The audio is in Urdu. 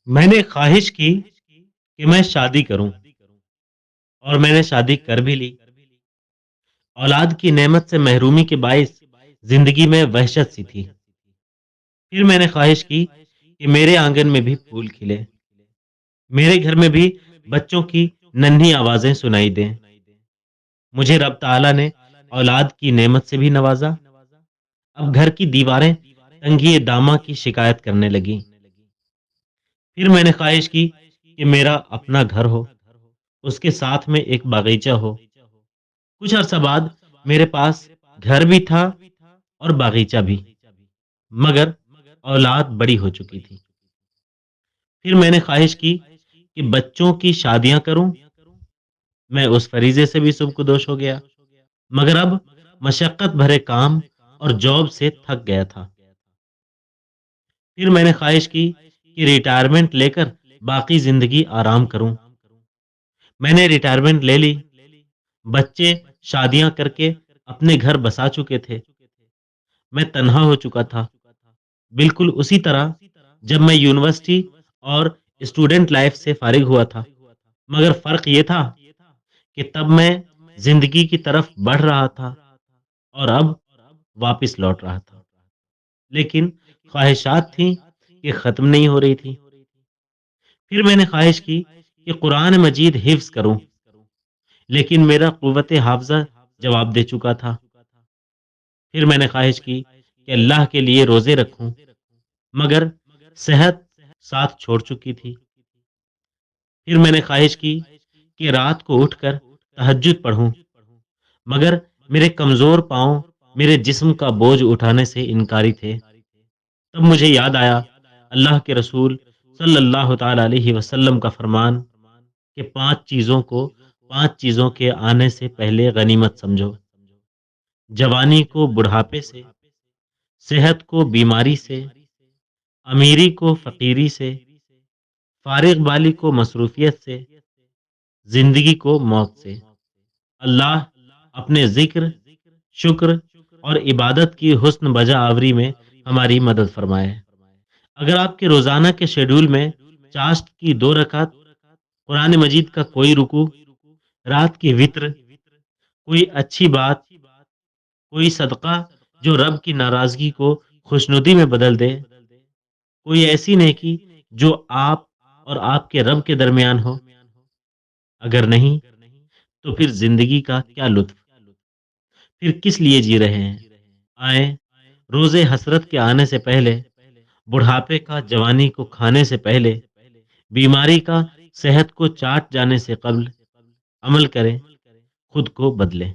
میں نے خواہش کی کہ میں شادی کروں اور میں نے شادی کر بھی لی۔ اولاد کی نعمت سے محرومی کے باعث زندگی میں وحشت سی تھی۔ پھر میں نے خواہش کی کہ میرے آنگن میں بھی پھول کھلے، میرے گھر میں بھی بچوں کی ننھی آوازیں سنائی دیں۔ مجھے رب تعالیٰ نے اولاد کی نعمت سے بھی نوازا۔ اب گھر کی دیواریں تنگی دامہ کی شکایت کرنے لگیں۔ پھر میں نے خواہش کی کہ میرا اپنا گھر ہو، اس کے ساتھ میں ایک باغیچہ ہو۔ کچھ عرصہ بعد میرے پاس گھر بھی تھا اور باغیچہ بھی، مگر اولاد بڑی ہو چکی تھی۔ پھر میں نے خواہش کی کہ بچوں کی شادیاں کروں۔ میں اس فریضے سے بھی سبکدوش ہو گیا، مگر اب مشقت بھرے کام اور جاب سے تھک گیا تھا۔ پھر میں نے خواہش کی کہ ریٹائرمنٹ لے کر باقی زندگی آرام کروں۔ میں نے ریٹائرمنٹ لے لی۔ بچے شادیاں کر کے اپنے گھر بسا چکے تھے۔ میں تنہا ہو چکا تھا، بالکل اسی طرح جب میں یونیورسٹی اور اسٹوڈنٹ لائف سے فارغ ہوا تھا، مگر فرق یہ تھا کہ تب میں زندگی کی طرف بڑھ رہا تھا اور اب واپس لوٹ رہا تھا، لیکن خواہشات تھیں کہ ختم نہیں ہو رہی تھی۔ پھر میں نے خواہش کی کہ قرآن مجید حفظ کروں، لیکن میرا قوت حافظہ جواب دے چکا تھا۔ پھر میں نے خواہش کی کہ اللہ کے لیے روزے رکھوں، مگر صحت ساتھ چھوڑ چکی تھی۔ پھر میں نے خواہش کی کہ رات کو اٹھ کر تہجد پڑھوں، مگر میرے کمزور پاؤں میرے جسم کا بوجھ اٹھانے سے انکاری تھے۔ تب مجھے یاد آیا اللہ کے رسول صلی اللہ تعالی علیہ وسلم کا فرمان کہ 5 چیزوں کو 5 چیزوں کے آنے سے پہلے غنیمت سمجھو: جوانی کو بڑھاپے سے، صحت کو بیماری سے، امیری کو فقیری سے، فارغ بالی کو مصروفیت سے، زندگی کو موت سے۔ اللہ اپنے ذکر، شکر اور عبادت کی حسن بجا آوری میں ہماری مدد فرمائے۔ اگر آپ کے روزانہ کے شیڈول میں چاشت کی 2 رکعت، قرآن مجید کا کوئی رکوع، رات کی وطر، کوئی اچھی بات، کوئی صدقہ جو رب کی ناراضگی کو خوشنودی میں بدل دے، کوئی ایسی نیکی جو آپ اور آپ کے رب کے درمیان ہو، اگر نہیں تو پھر زندگی کا کیا لطف، پھر کس لیے جی رہے ہیں؟ آئیں روزے حسرت کے آنے سے پہلے، بڑھاپے کا جوانی کو کھانے سے پہلے، بیماری کا صحت کو چاٹ جانے سے قبل عمل کریں، خود کو بدلیں۔